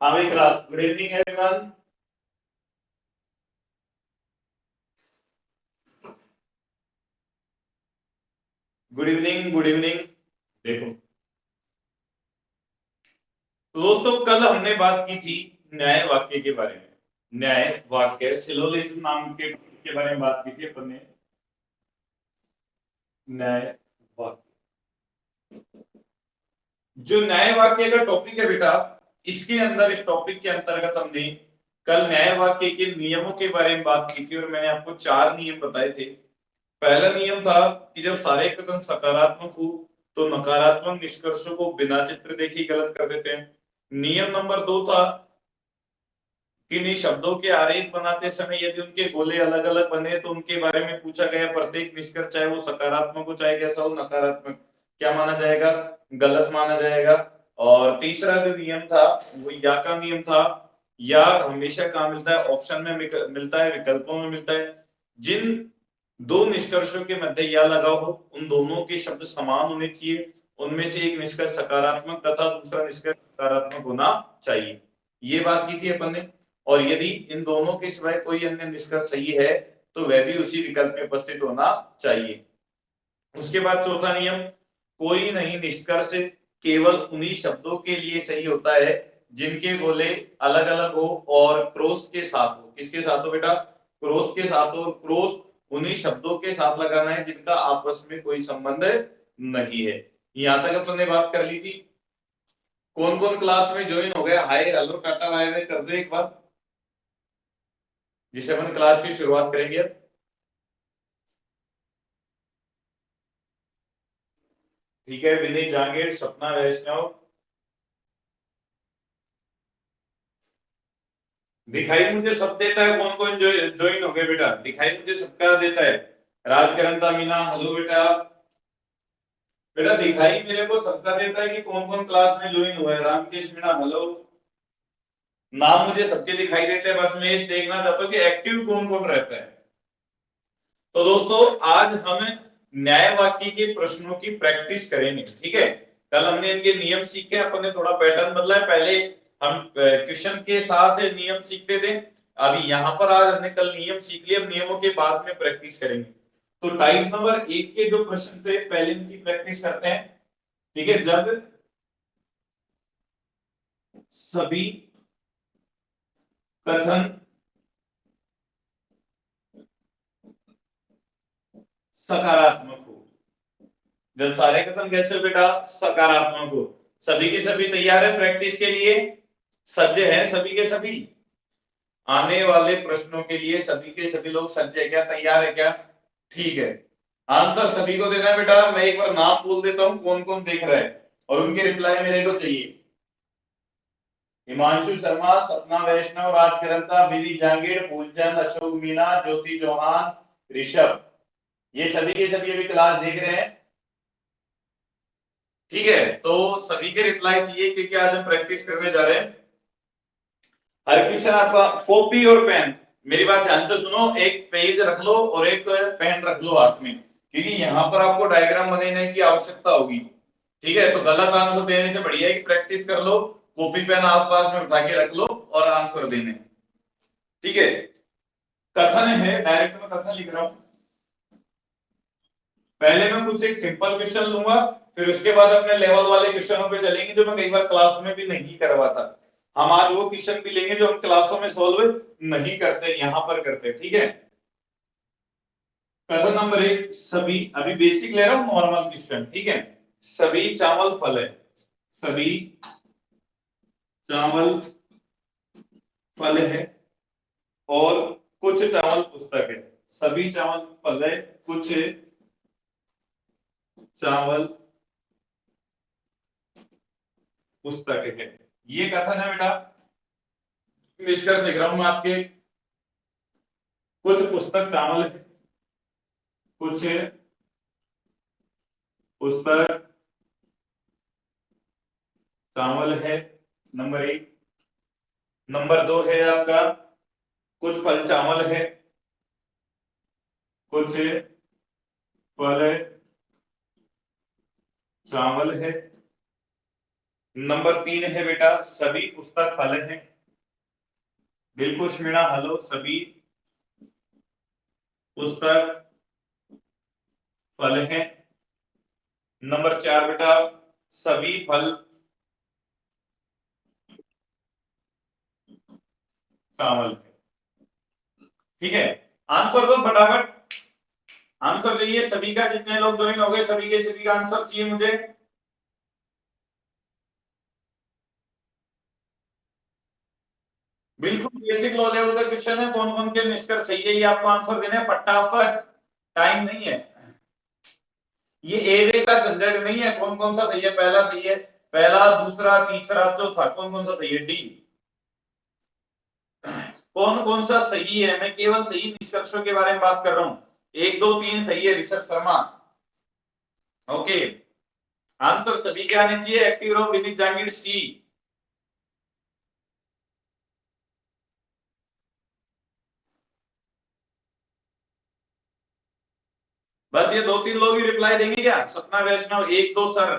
हाँ भाई class, good evening everyone. Good evening, good evening. देखो तो दोस्तों, कल हमने बात की थी न्याय वाक्य के बारे में। न्याय वाक्य सिलोजिज्म नाम के बारे में बात की थी अपन ने। न्याय वाक्य, जो न्याय वाक्य का टॉपिक है बेटा, इसके अंदर, इस टॉपिक के अंतर्गत हमने कल न्याय वाक्य के नियमों के बारे में बात की थी और मैंने आपको 4 नियम बताए थे। पहला नियम था कि जब सारे कथन सकारात्मक हो तो नकारात्मक निष्कर्षों को बिना चित्र देखे गलत कर देते हैं। नियम नंबर 2 था कि इन शब्दों के आरेख बनाते समय यदि उनके गोले अलग अलग बने तो उनके बारे में पूछा गया प्रत्येक निष्कर्ष, चाहे वो सकारात्मक हो चाहे कैसा हो, नकारात्मक, क्या माना जाएगा? गलत माना जाएगा। और तीसरा जो नियम था वो या का नियम था। या हमेशा कहाँ मिलता है? ऑप्शन में मिलता है, विकल्पों में मिलता है। जिन दो निष्कर्षों के मध्य या लगा हो उन दोनों के शब्द समान होने चाहिए। उनमें से एक निष्कर्ष सकारात्मक तथा दूसरा निष्कर्ष नकारात्मक होना चाहिए। ये बात की थी अपन ने। और यदि इन दोनों के सिवाय कोई अन्य निष्कर्ष सही है तो वह भी उसी विकल्प में उपस्थित होना चाहिए। उसके बाद चौथा नियम, कोई नहीं निष्कर्ष केवल उन्हीं शब्दों के लिए सही होता है जिनके गोले अलग अलग हो और क्रॉस के साथ हो। किसके साथ हो बेटा? क्रॉस के साथ हो। क्रॉस उन्हीं शब्दों के साथ लगाना है जिनका आपस में कोई संबंध नहीं है। यहां तक अपन ने बात कर ली थी। कौन कौन क्लास में ज्वाइन हो गया? Hi hello tata bye bye कर दो एक बार, जिसे अपन क्लास की शुरुआत करेंगे अब। ठीक है, विनीत जांगीर, सपना वैष्णव। दिखाई मुझे सब देता है। कौन कौन जो ज्वाइन हो गए बेटा? दिखाई मुझे सबका देता है। राजकरण मीना, हेलो बेटा। बेटा दिखाई मेरे को सबका देता है कि कौन कौन क्लास में ज्वाइन हुआ है। रामकेश मीना, हेलो। नाम मुझे सबके दिखाई देते हैं, बस मैं ये देखना चाहता हूँ कि एक्टिव कौन कौन रहता है। तो दोस्तों, आज हम न्याय वाक्य के प्रश्नों की प्रैक्टिस करेंगे। ठीक है, कल हमने इनके नियम सीखे, अपन ने थोड़ा पैटर्न बदला है। पहले हम क्वेश्चन के साथ नियम सीखते थे। अभी यहाँ पर आज हमने कल नियम सीख लिए, अब नियमों के बाद में प्रैक्टिस करेंगे। तो टाइप नंबर 1 के जो प्रश्न थे पहले इनकी प्रैक्टिस करते हैं। ठीक है, जब सभी कथन सकारात्मक हो। जब सारे कथन कैसे हो बेटा? सकारात्मक हो। सभी के सभी तैयार है प्रैक्टिस के लिए? सज्ज है सभी के सभी? आने वाले प्रश्नों के लिए सभी के सभी लोग सज्ज है क्या? तैयार है क्या? ठीक है, आंसर सभी को देना है बेटा। मैं एक बार नाम बोल देता हूं कौन कौन देख रहा है और उनके रिप्लाई मेरे को चाहिए। हिमांशु शर्मा, सपना वैष्णव, राजकरता, विधि जांगीर, फूलचंद, अशोक मीना, ज्योति चौहान, ऋषभ। ये सभी के सभी अभी क्लास देख रहे हैं। ठीक है, तो सभी के रिप्लाई चाहिए क्योंकि आज हम प्रैक्टिस करने जा रहे हैं। हर क्वेश्चन आपका कॉपी और पेन, मेरी बात ध्यान से सुनो, एक पेज रख लो और एक पेन रख लो हाथ में, क्योंकि यहाँ पर आपको डायग्राम बनाने की आवश्यकता होगी। ठीक है, तो गलत आंसर देने से बढ़िया है कि प्रैक्टिस कर लो, कॉपी पेन आसपास में उठा के रख लो और आंसर देने। ठीक है, कथन है, डायरेक्ट में कथन लिख रहा हूं। पहले मैं कुछ एक सिंपल क्वेश्चन लूंगा, फिर उसके बाद अपने लेवल वाले क्वेश्चनों पे चलेंगे जो मैं कई बार क्लास में भी नहीं करवाता। हम आज वो क्वेश्चन भी लेंगे जो हम क्लासों में सॉल्व नहीं करते, यहां पर करते। ठीक है, कथन नंबर 1, सभी, अभी बेसिक ले रहा हूं, नॉर्मल क्वेश्चन। ठीक है, सभी चावल फल है। सभी चावल फल है और कुछ चावल पुस्तक है। सभी चावल फल है, कुछ चावल पुस्तक है। ये कथन है बेटा। निष्कर्ष लिख रहा हूं मैं आपके। कुछ पुस्तक चावल है, कुछ पुस्तक चावल है, नंबर 1। नंबर 2 है आपका, कुछ फल चावल है, कुछ फल चावल है। नंबर 3 है बेटा सभी पुस्तक फल हैं। बिल्कुल मीणा हेलो, सभी पुस्तक फल हैं। नंबर 4 बेटा सभी फल चावल है। ठीक है, आंसर दो फटाफट, आंसर चाहिए सभी का, जितने लोग ज्वाइन हो गए सभी के सभी का आंसर चाहिए मुझे। बिल्कुल बेसिक लो लेवल का क्वेश्चन है, कौन कौन के निष्कर्ष सही है ये आपको आंसर देने हैं फटाफट, टाइम नहीं है। ये ए बी का झंझट नहीं है, कौन कौन सा सही है, पहला सही है, पहला दूसरा तीसरा चौथा, कौन कौन सा सही है, डी। कौन कौन सा सही है, मैं केवल सही निष्कर्षों के बारे में बात कर रहा हूं। 1 2 3 सही है, ऋषभ शर्मा। ओके, आंसर सभी के आने चाहिए। एक्टिव रहो विनीत जांगीर, सी। बस ये 2 3 लोग ही रिप्लाई देंगे क्या, सपना वैष्णव 1 2 सर।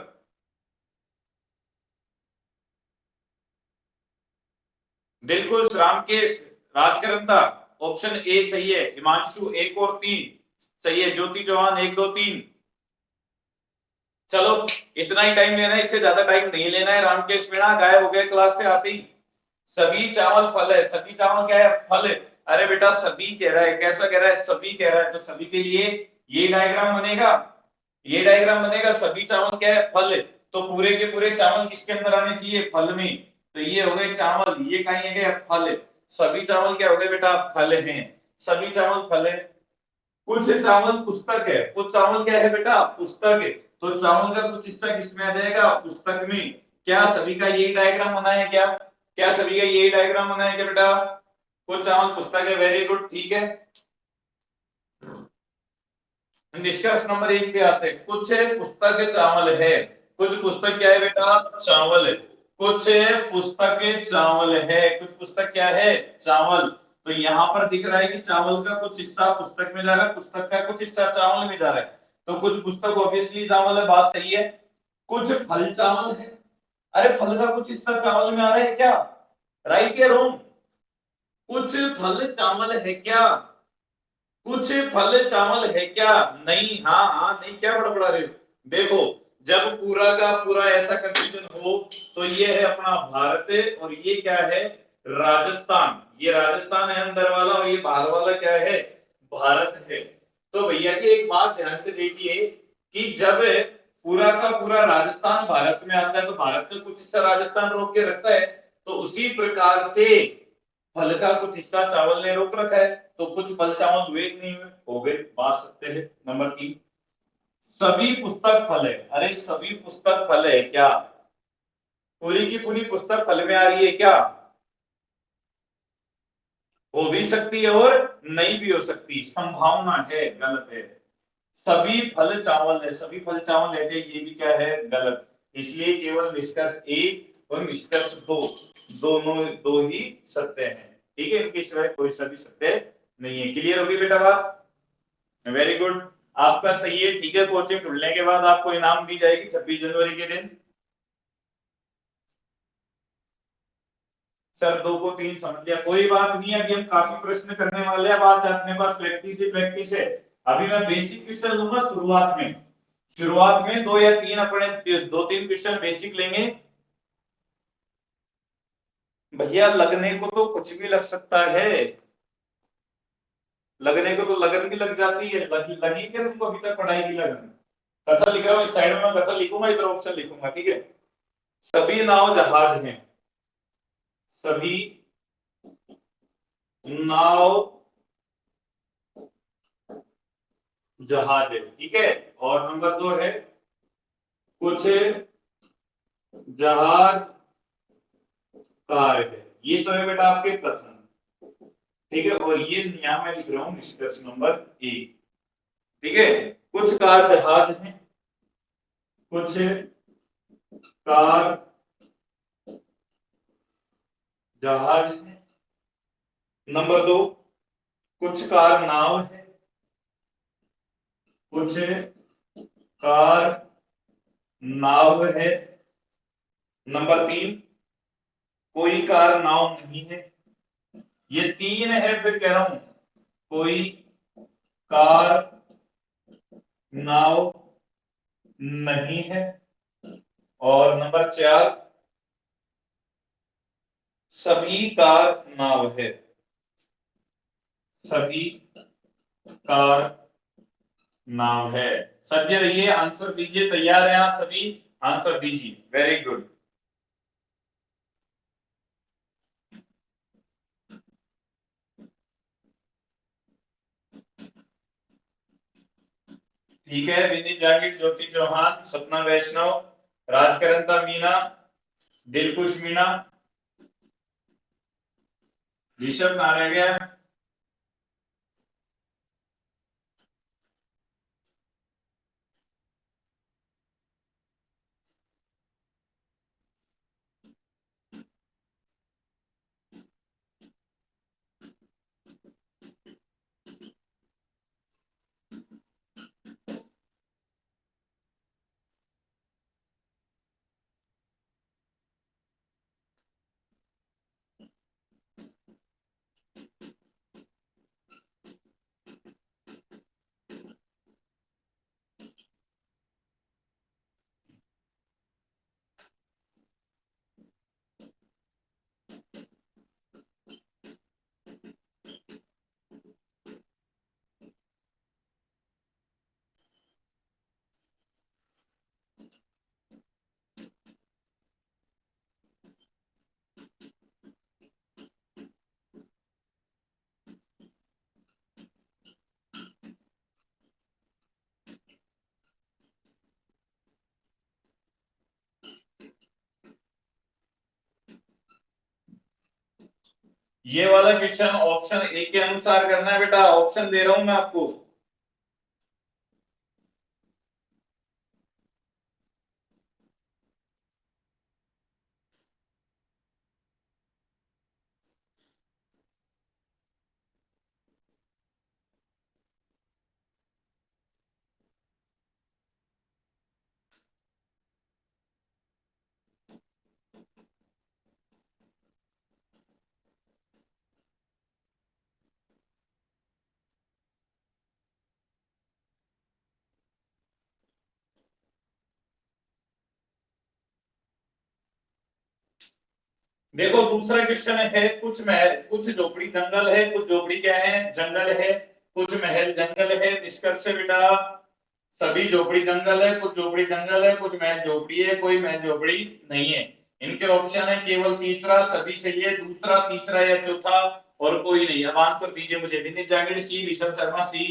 बिल्कुल रामकेश राजकरंता, ऑप्शन ए सही है। हिमांशु 1 और 3 सही है। ज्योति चौहान 1 2 3। चलो इतना ही टाइम लेना है, इससे ज्यादा टाइम नहीं लेना है। रामकेश मीणा गायब हो गए क्लास से आते ही। सभी चावल फल है, सभी चावल क्या है, फल है। अरे बेटा सभी कह रहा है, कैसा कह रहा है, सभी कह रहा है, तो सभी के लिए ये डायग्राम बनेगा, ये डायग्राम बनेगा। सभी चावल क्या है, फल है। तो पूरे के पूरे चावल किसके अंदर आने चाहिए, फल में। तो ये हो गए चावल, ये कहीं है क्या, फल है। सभी चावल क्या हो गए बेटा, फल हैं। सभी चावल फल है। कुछ चावल पुस्तक है, कुछ चावल क्या है बेटा, पुस्तक है। तो चावल का कुछ हिस्सा किसमें आ जाएगा, पुस्तक में। क्या सभी का यही डायग्राम बना है क्या, क्या सभी का यही डायग्राम बना है क्या बेटा, कुछ चावल पुस्तक है, वेरी गुड, ठीक है। निष्कर्ष नंबर 1 पे आते हैं। कुछ पुस्तक चावल है, कुछ पुस्तक क्या है बेटा, चावल है। कुछ पुस्तक चावल है, कुछ पुस्तक क्या है, चावल। तो यहाँ पर दिख रहा है कि चावल का कुछ हिस्सा पुस्तक में जा रहा है, पुस्तक का कुछ हिस्सा चावल में जा रहा है। तो कुछ पुस्तक ऑब्वियसली चावल है, बात सही है। कुछ फल चावल है, अरे फल का कुछ हिस्सा चावल में आ रहा है क्या, राइट या रॉन्ग। कुछ फल चावल है क्या, कुछ फल चावल है क्या, नहीं, हाँ हाँ नहीं, क्या बड़बड़ा रहे हो। देखो, जब पूरा का पूरा ऐसा कंफ्यूजन हो तो ये है अपना भारत, और ये क्या है, राजस्थान। ये राजस्थान है अंदर वाला, और ये बाहर वाला क्या है, भारत है। तो भैया की एक बात ध्यान से देखिए कि जब पूरा का पूरा राजस्थान भारत में आता है तो भारत का कुछ हिस्सा राजस्थान रोक के रखता है। तो उसी प्रकार से फल का कुछ हिस्सा चावल ने रोक रखा है। तो कुछ फल चावल हुए कि नहीं हुए, हो गए, बात सकते हैं। नंबर 3, सभी पुस्तक फल है। अरे सभी पुस्तक फल है क्या, पूरी की पूरी पुस्तक फल में आ रही है क्या, हो भी सकती है और नहीं भी हो सकती, संभावना है, गलत है। सभी फल चावल है, सभी फल चावल है, ये भी क्या है, गलत। इसलिए केवल निष्कर्ष 1 और निष्कर्ष 2 दोनों दो ही सत्य हैं। ठीक है, इनके सिवाय कोई सा भी सत्य नहीं है। क्लियर होगी बेटा बात, वेरी गुड। आपका सही है, ठीक है। कोचिंग खुलने के बाद आपको इनाम दी जाएगी 26 जनवरी के दिन। सर 2 को 3 समझ लिया, कोई बात नहीं है। अभी हम काफी प्रश्न करने वाले हैं, अब आज अपने पास प्रैक्टिस ही प्रैक्टिस है। अभी मैं बेसिक क्वेश्चन लूंगा शुरुआत में, शुरुआत में 2 या 3 अपने 2 3 क्वेश्चन बेसिक लेंगे। भैया लगने को तो कुछ भी लग सकता है, लगने को तो लगन भी लग जाती है। लगी क्या तुमको अभी तक पढ़ाई की लगन। कथा लिख रहा हूँ, इस साइड में मैं कथा लिखूंगा, इधर ऑप्शन लिखूंगा, ठीक है। सभी नाव जहाज हैं, सभी नाव जहाज है, ठीक है। और नंबर 2 है कुछ जहाज कार है। ये तो है बेटा आपके प्रथम, ठीक है। और ये यहाँ मैं लिख रहा हूँ निष्कर्ष नंबर 1, ठीक है। कुछ कार जहाज हैं, कुछ कार जहाज है। नंबर 2, कुछ कार नाव है, कुछ कार नाव है। नंबर 3, कोई कार नाव नहीं है। ये 3 है, फिर कह रहा हूं कोई कार नाव नहीं है। और नंबर 4, सभी कार नाव है। सभी कार नाव है। सज्ज रहिए, आंसर दीजिए। तैयार हैं आप सभी? आंसर दीजिए। Very good. ठीक है, विनीत जागीर, ज्योति चौहान, सपना वैष्णव, राजकरंता मीना, दिलकुश मीना, ऋषभ कहाँ रह गया? ये वाला क्वेश्चन ऑप्शन ए के अनुसार करना है बेटा। ऑप्शन दे रहा हूं मैं आपको। देखो, दूसरा क्वेश्चन है, कुछ महल कुछ झोपड़ी जंगल है, कुछ झोपड़ी क्या है? जंगल है। कुछ महल जंगल है। निष्कर्ष है बेटा, सभी झोपड़ी जंगल है, कुछ झोपड़ी जंगल है, कुछ महल झोपड़ी है, कोई महल झोपड़ी नहीं है। इनके ऑप्शन है केवल तीसरा, सभी सही है, दूसरा, तीसरा या चौथा, और कोई नहीं। अब आंसर दीजिए मुझे। विनीत जांगिड़ सी, ऋषभ शर्मा सी,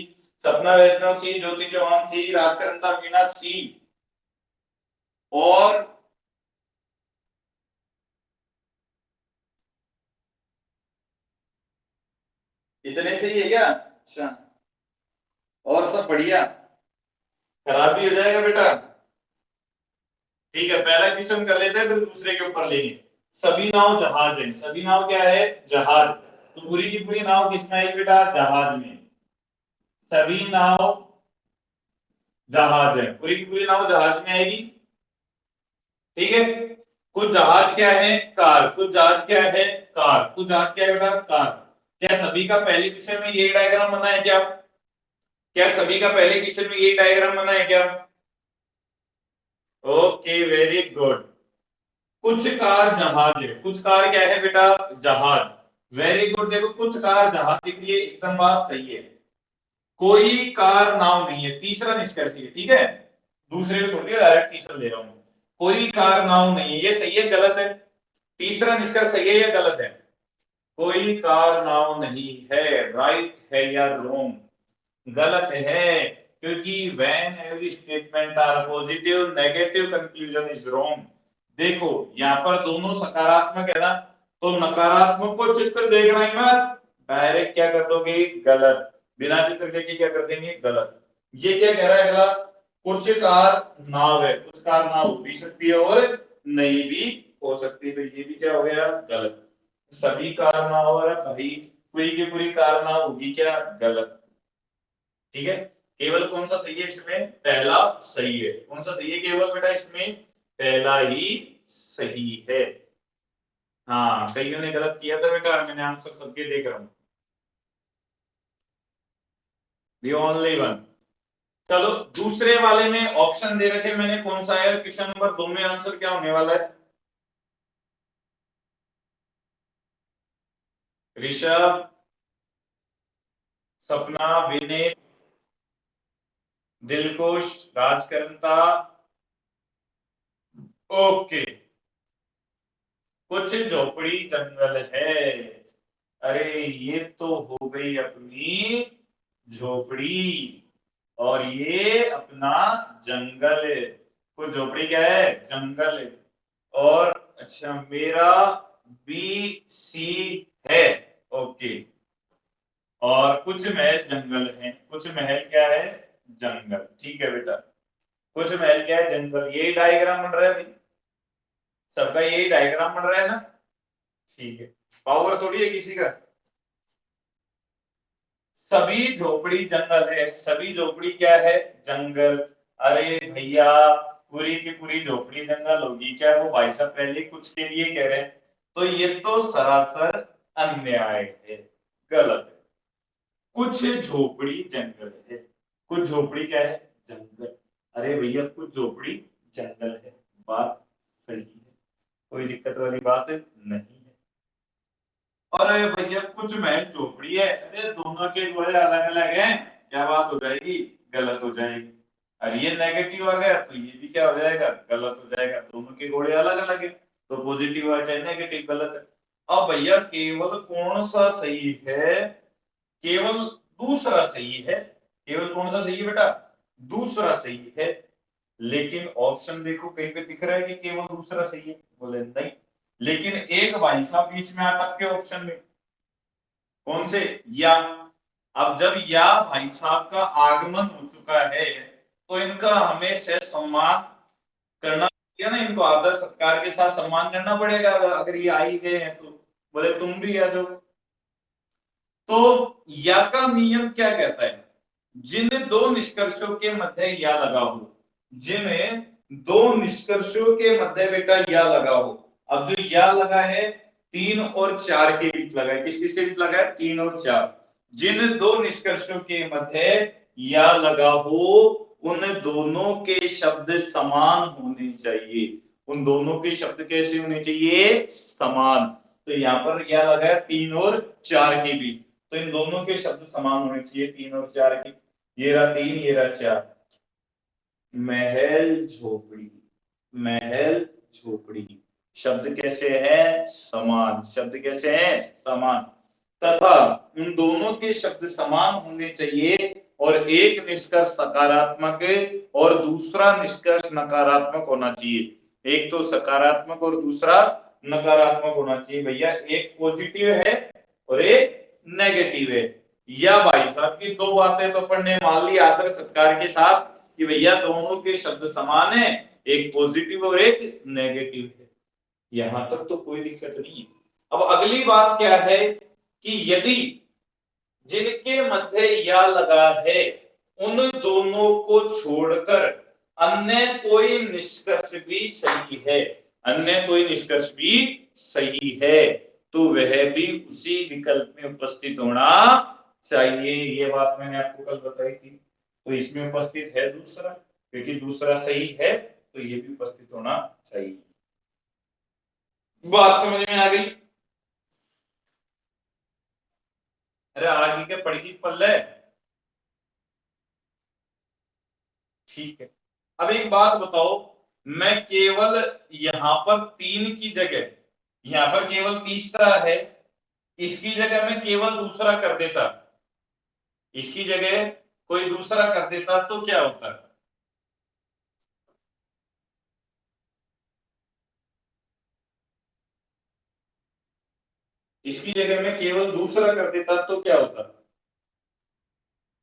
सपना वैष्णव सी, ज्योति चौहान सी, राजकरंता मीना सी, और इतने चाहिए क्या? अच्छा, और सब बढ़िया? खराब भी हो जाएगा बेटा। ठीक है, पहला क्वेश्चन कर लेते हैं, फिर दूसरे के ऊपर लेंगे। सभी नाव जहाज है। सभी नाव क्या है? जहाज। तो पूरी की पूरी नाव किसमें आई बेटा? जहाज में। सभी नाव जहाज है, पूरी की पूरी नाव जहाज में आएगी। ठीक है। कुछ जहाज क्या है? कार। कुछ जहाज क्या है? कार। कुछ जहाज क्या है बेटा? कार। क्या सभी का पहले क्वेश्चन में यही डायग्राम बना है क्या? क्या सभी का पहले क्वेश्चन में यही डायग्राम बना है क्या? Okay, very good. कुछ कार जहाज है। कुछ कार क्या है बेटा? जहाज। Very good. देखो, कुछ कार जहाज दिख रही है, एकदम बात सही है। कोई कार नाव नहीं है, तीसरा निष्कर्ष है। ठीक है, दूसरे को छोड़ दिया, डायरेक्ट तीसरा ले रहा हूं। कोई कार नाव नहीं है, ये सही है गलत है? तीसरा निष्कर्ष सही है या गलत है? कोई कार नाव नहीं है, राइट है या रॉन्ग? गलत है, क्योंकि when every statement are positive, negative conclusion is wrong. देखो, यहाँ पर दोनों सकारात्मक है ना, तो नकारात्मक को चित्र देखना ही मत, डायरेक्ट क्या कर दोगे? गलत। बिना चित्र देखे क्या कर देंगे? गलत। ये क्या कह रहा है अगला? कुछ कार नाव है। कुछ कार नाव हो भी सकती है और नहीं भी हो सकती है, तो ये भी क्या हो गया? गलत। सभी कार नाव और भाई पूरी की पूरी कार नाव होगी क्या? गलत। ठीक है, केवल कौन सा सही है इसमें? पहला सही है। कौन सा सही है केवल बेटा इसमें? पहला ही सही है। हाँ, कईयों ने गलत किया था बेटा, मैंने आंसर सबके देख रहा हूं। The only one। चलो दूसरे वाले में ऑप्शन दे रखे मैंने, कौन सा है क्वेश्चन नंबर 2 में आंसर क्या होने वाला है? ऋषभ, सपना, विनय, दिलकुश, राजकर्ता। ओके, कुछ झोपड़ी जंगल है। अरे ये तो हो गई अपनी झोपड़ी, और ये अपना जंगल है। कुछ झोपड़ी क्या है? जंगल है। और अच्छा, मेरा बी सी है। ओके, और कुछ महल जंगल है। कुछ महल क्या है? जंगल। ठीक है बेटा, कुछ महल क्या है? जंगल। यही डायग्राम बन रहा है भाई, सबका यही डायग्राम बन रहा है ना? ठीक है, पावर थोड़ी है किसी का। सभी झोपड़ी जंगल है। सभी झोपड़ी क्या है? जंगल। अरे भैया, पूरी की पूरी झोपड़ी जंगल होगी क्या? वो भाई साहब पहले कुछ के लिए कह रहे हैं, तो ये तो सरासर अन्याय है, गलत है। कुछ झोपड़ी जंगल है। कुछ झोपड़ी क्या है? जंगल। अरे भैया, कुछ झोपड़ी जंगल है, बात सही है, कोई दिक्कत वाली बात नहीं है। अरे भैया, कुछ महल झोपड़ी है। अरे दोनों के गोले अलग अलग हैं, क्या बात हो जाएगी? गलत हो जाएगी। और ये नेगेटिव आ गया तो ये भी क्या हो जाएगा? गलत हो जाएगा। दोनों के घोड़े अलग अलग है, तो पॉजिटिव आ चाहे नेगेटिव, गलत है। अब भैया केवल कौन सा सही है? केवल दूसरा सही है। केवल कौन सा सही है बेटा? दूसरा सही है। लेकिन ऑप्शन देखो, कहीं पे दिख रहा है कि केवल दूसरा सही है? बोले नहीं। लेकिन एक भाई साहब बीच में अटक के ऑप्शन में, कौन से? या। अब जब या भाई साहब का आगमन हो चुका है, तो इनका हमें से सम्मान करना चाहिए ना, इनको आदर सत्कार के साथ सम्मान करना पड़ेगा। अगर ये आ ही गए हैं तो बोले तुम भी आ जाओ। तो या का नियम क्या कहता है? जिन दो निष्कर्षों के मध्य या लगा हो, जिन दो निष्कर्षों के मध्य बेटा या लगा हो। अब जो या लगा है 3 और 4 के बीच लगा है। किस किस के बीच लगा है? 3 और 4। जिन दो निष्कर्षों के मध्य या लगा हो, उन दोनों के शब्द समान होने चाहिए। उन दोनों के शब्द कैसे होने चाहिए? समान। तो यहाँ पर या लगा है 3 और 4 के बीच, तो इन दोनों के शब्द समान होने चाहिए, 3 और 4 के। ये रहा 3, ये रहा 4। महल झोपड़ी, महल झोपड़ी, शब्द कैसे है? समान। शब्द कैसे है? समान। तथा उन दोनों के शब्द समान होने चाहिए, और एक निष्कर्ष सकारात्मक और दूसरा निष्कर्ष नकारात्मक होना चाहिए। एक तो सकारात्मक और दूसरा नकारात्मक होना चाहिए। भैया एक पॉजिटिव है और एक नेगेटिव है। या भाई साहब की दो बातें तो अपन ने मान ली आदर सत्कार के साथ कि भैया दोनों के शब्द समान है, एक पॉजिटिव और एक नेगेटिव है। यहां तक तो कोई दिक्कत नहीं है। अब अगली बात क्या है कि यदि जिनके मध्य या लगा है, उन दोनों को छोड़कर अन्य कोई निष्कर्ष भी सही है, अन्य कोई निष्कर्ष भी सही है, तो वह भी उसी विकल्प में उपस्थित होना चाहिए। ये बात मैंने आपको कल बताई थी। तो इसमें उपस्थित है दूसरा, क्योंकि दूसरा सही है, तो ये भी उपस्थित होना चाहिए। बात समझ में आ गई? अरे आगे के पढ़ी पल्ले। ठीक है, अब एक बात बताओ, मैं केवल यहां पर 3 की जगह, यहां पर केवल तीसरा है, इसकी जगह मैं केवल दूसरा कर देता, इसकी जगह कोई दूसरा कर देता तो क्या होता? इसकी जगह मैं केवल दूसरा कर देता तो क्या होता?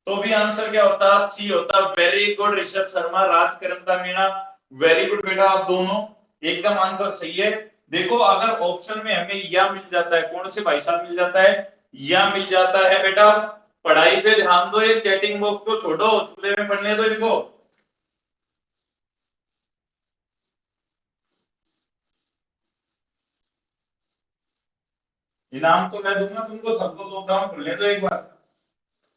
तो भी आंसर क्या होता? सी होता। Very good Rishabh Sharma, Rajkaranda Meena, very good बेटा, आप दोनों एकदम आंसर सही है। देखो अगर ऑप्शन में हमें या मिल जाता है, कौन से भाई साहब मिल जाता है? या मिल जाता है बेटा, पढ़ाई पे ध्यान दो, ये चैटिंग बॉक्स को छोड़ो, चूल्हे में पढ़ने दो इनको। इनाम तो मैं दूंगा तुमको, सबको लॉकडाउन खुलने दो एक बार।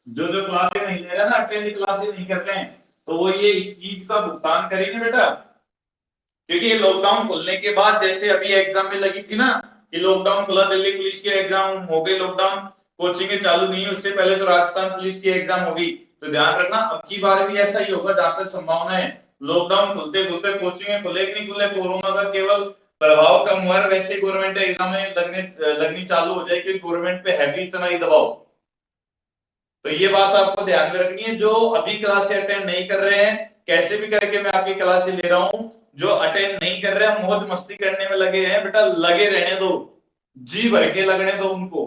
जो जो क्लासेस नहीं ले रहे ना, अटेंड क्लासेस नहीं कर रहे हैं, तो वो ये इस चीज का भुगतान करेंगे बेटा। क्योंकि ये लॉकडाउन खुलने के बाद, जैसे अभी एग्जाम में लगी थी ना कि लॉकडाउन खुला, दिल्ली पुलिस के एग्जाम हो गए लॉकडाउन, कोचिंग चालू नहीं है, उससे पहले तो राजस्थान पुलिस की एग्जाम होगी। तो ध्यान रखना अब की बार भी ऐसा ही होगा जहां तक संभावना है। लॉकडाउन खुलते खुलते कोचिंग खुले कि नहीं खुले, कोरोना का केवल प्रभाव कम हुआ है, वैसे गवर्नमेंट एग्जाम में लगने लगनी चालू हो जाएगी, क्योंकि गवर्नमेंट पे है भी इतना ही दबाव। तो ये बात आपको ध्यान में रखनी है। जो अभी क्लास अटेंड नहीं कर रहे हैं, कैसे भी करके मैं आपकी क्लास ले रहा हूं, जो अटेंड नहीं कर रहे हैं, मौज मस्ती करने में लगे हैं, बेटा लगे रहने दो, जी भर के लगने दो उनको।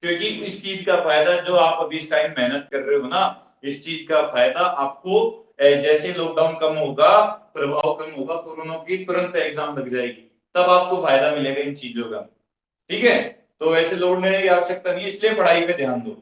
क्योंकि इस चीज का फायदा, जो आप अभी इस टाइम मेहनत कर रहे हो ना, इस चीज का फायदा आपको जैसे लॉकडाउन कम होगा, प्रभाव कम होगा कोरोना की, तुरंत एग्जाम लग जाएगी, तब आपको फायदा मिलेगा इन चीजों का। ठीक है, तो वैसे लोड लेने की आवश्यकता नहीं है, इसलिए पढ़ाई पे ध्यान दो।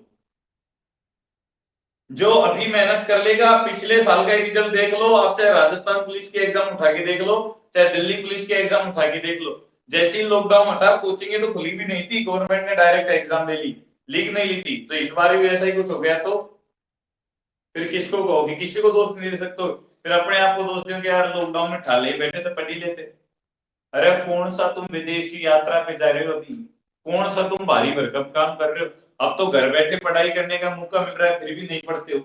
जो अभी मेहनत कर लेगा, पिछले साल का रिजल्ट देख लो आप, चाहे राजस्थान पुलिस के एग्जाम उठा के देख लो, चाहे दिल्ली पुलिस के एग्जाम उठा के देख लो। जैसे ही लॉकडाउन हटा, कोचिंग तो खुली भी नहीं थी, गवर्नमेंट ने डायरेक्ट एग्जाम ले ली, लीक नहीं ली थी। तो इस बार भी ऐसा ही कुछ हो गया, तो फिर किसको कहोगे, किसी को दोष नहीं दे सकते हो। फिर अपने आप को दोष दो कि यार लॉकडाउन में ठाले बैठे तो पढ़ ही लेते। अरे कौन सा तुम विदेश की यात्रा पे जा रहे हो अभी, कौन सा तुम भारी भरकम काम कर रहे हो, अब तो घर बैठे पढ़ाई करने का मौका मिल रहा है, फिर भी नहीं पढ़ते हो।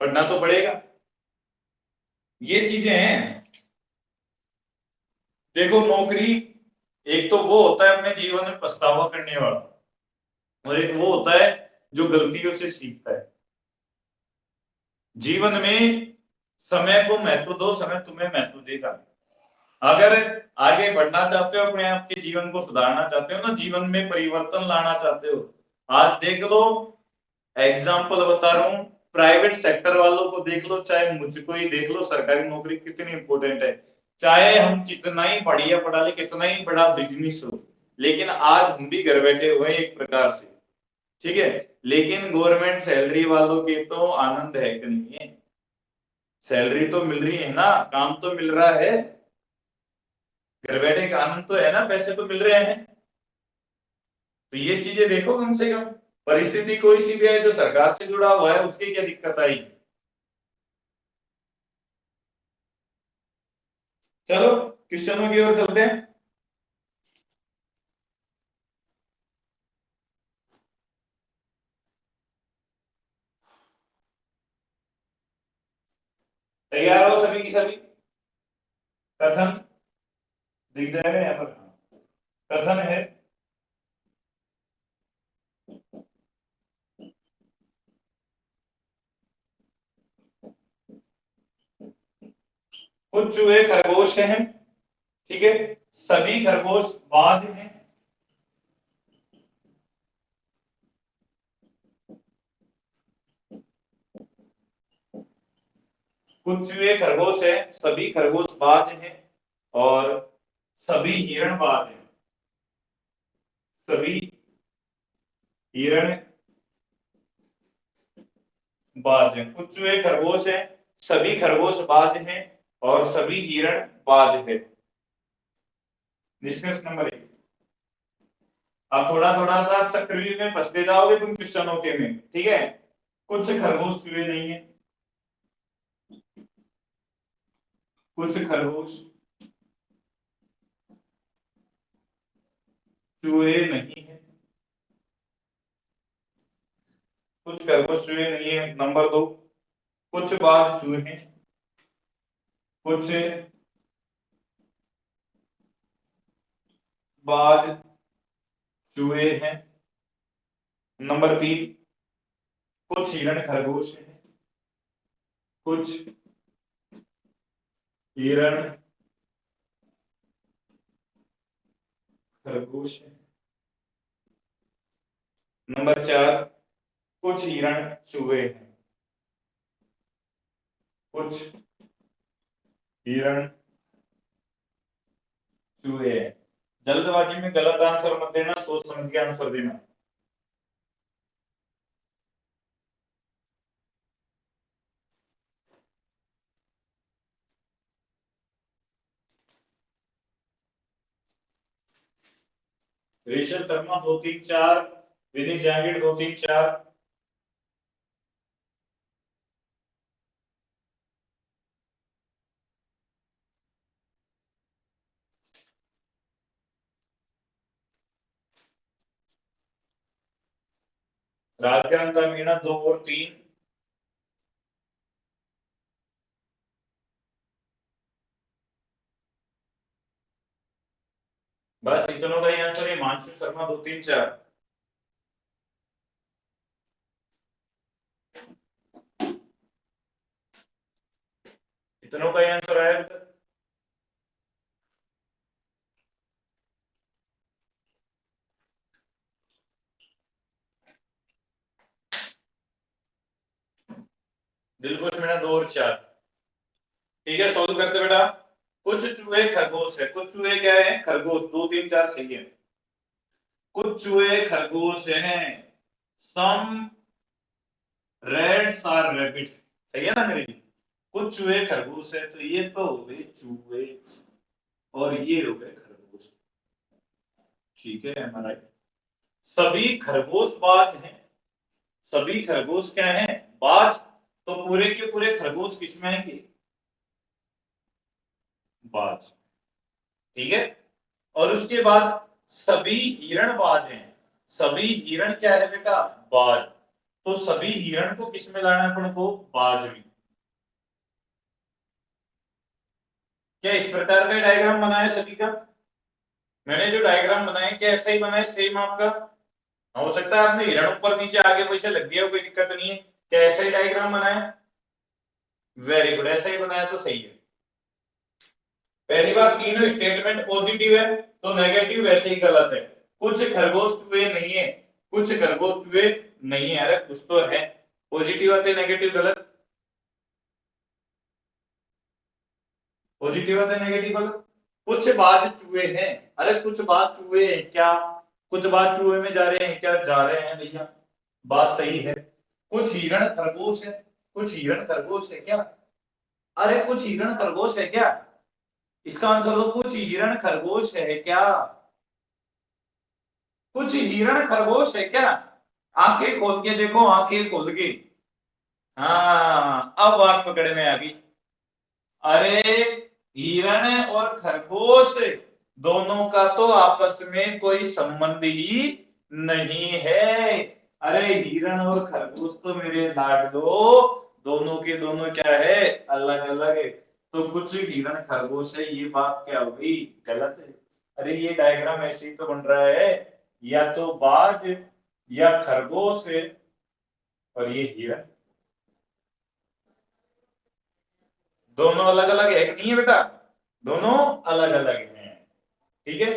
पढ़ना तो पड़ेगा, ये चीजें हैं। देखो नौकरी, एक तो वो होता है अपने जीवन में पछतावा करने वाला, और एक वो होता है जो गलतियों से सीखता है। जीवन में समय को महत्व दो, समय तुम्हें महत्व देगा। अगर आगे बढ़ना चाहते हो, अपने आप के जीवन को सुधारना चाहते हो ना, जीवन में परिवर्तन लाना चाहते हो, आज देख लो, एग्जाम्पल बता रहा हूँ, प्राइवेट सेक्टर वालों को देख लो, चाहे मुझको ही देख लो, सरकारी नौकरी कितनी इंपॉर्टेंट है। चाहे हम कितना ही बढ़िया पढ़ा ले, कितना ही बड़ा बिजनेस हो, लेकिन आज हम भी घर बैठे हुए हैं एक प्रकार से। ठीक है, लेकिन गवर्नमेंट सैलरी वालों के तो आनंद है कि नहीं है, सैलरी तो मिल रही है ना, काम तो मिल रहा है, घर बैठे का आनंद तो है ना, पैसे तो मिल रहे हैं। तो ये चीजें देखो कम से कम। परिस्थिति कोई सी भी है जो सरकार से जुड़ा हुआ है, उसकी क्या दिक्कत आई। चलो क्वेश्चनों की ओर चलते हैं। तैयार हो सभी की सभी। कथन दिख जाएगा यहाँ पर। कथन है, कुछ चूहे खरगोश हैं, ठीक है, सभी खरगोश बाज हैं। कुछ चूहे खरगोश हैं, सभी खरगोश बाज हैं, और सभी हिरण बाज हैं। सभी हिरण बाज हैं, कुछ चूहे खरगोश हैं, सभी खरगोश बाज हैं, और सभी हिरण बाज है। निष्कर्ष नंबर 1। अब थोड़ा थोड़ा सा चक्रव्यूह में फंसते जाओगे तुम क्वेश्चनों के में, ठीक है। कुछ खरगोश चूहे नहीं है, कुछ खरगोश चूहे नहीं है, कुछ खरगोश चूहे नहीं है। नंबर 2, कुछ बाघ चूहे हैं, कुछ बाघ चूहे हैं। नंबर 3, कुछ हिरण खरगोश हैं, कुछ हिरण खरगोश हैं। नंबर 4, कुछ हिरण चूहे हैं, कुछ हिरण चूहे हैं। जल्दबाजी में गलत आंसर मत देना, सोच समझ के आंसर देना। ऋषभ शर्मा 2-3-4, विनीत जांगिड़ 2-3-4, राजकरण मीणा 2 और 3, बस इतनों का ही आंसर है। हिमांशु शर्मा 2-3-4, इतनों का ही आंसर आया। दिलखुश मीणा 2 और 4। ठीक है, सोल्व करते बेटा। कुछ चूहे खरगोश है, कुछ चूहे क्या है? खरगोश। 2-3-4 सही है। कुछ चूहे खरगोश हैं। सम रेड्स आर रैबिट्स, सही है ना अंग्रेजी? कुछ चूहे खरगोश है, तो ये तो हो गए चूहे और ये हो गए खरगोश। ठीक है, हमारा सभी खरगोश बाज हैं। सभी खरगोश क्या हैं? बाज। तो पूरे के पूरे खरगोश किसमें आएंगे? बाज। ठीक है। और उसके बाद सभी हिरण बाज हैं। सभी हिरण क्या है बेटा? बाज। तो सभी हिरण को किस में लाना है अपन को? बाज में। क्या इस प्रकार का डायग्राम बनाया सभी का? मैंने जो डायग्राम बनाया क्या ऐसा ही बनाया सेम आपका? हो सकता है आपने हिरण ऊपर नीचे आगे पीछे लग गया हो, कोई दिक्कत नहीं है। क्या ऐसा ही डायग्राम बनाया? वेरी गुड, ऐसा ही बनाया तो सही है। पहली बात, तीनों स्टेटमेंट पॉजिटिव है, तो नेगेटिव वैसे ही गलत है। कुछ खरगोश चूहे नहीं है, कुछ खरगोश चूहे नहीं है, अरे कुछ तो है। पॉजिटिव आते नेगेटिव गलत, पॉजिटिव आते नेगेटिव गलत। कुछ बाज चूहे हैं, अरे कुछ बाज चूहे हैं क्या? कुछ बाज चूहे में जा रहे हैं क्या? जा रहे हैं भैया, बात सही है। कुछ हिरण खरगोश है, कुछ हिरण खरगोश है क्या? अरे कुछ हिरण खरगोश है क्या? इसका आंसर दो, कुछ हिरण खरगोश है क्या? कुछ हिरण खरगोश है क्या? आंखें खोल के देखो, आंखें खोल के। हाँ, अब बात पकड़ में आ गई। अरे हिरण और खरगोश दोनों का तो आपस में कोई संबंध ही नहीं है। अरे हिरण और खरगोश तो मेरे लाडलो दोनों के दोनों क्या है? अलग अलग है। तो कुछ हिरण खरगोश है, ये बात क्या हो गई? गलत है। अरे ये डायग्राम ऐसे ही तो बन रहा है, या तो बाज या खरगोश है, और ये हिरण। दोनों अलग अलग है कि नहीं है बेटा? दोनों अलग अलग हैं। ठीक है।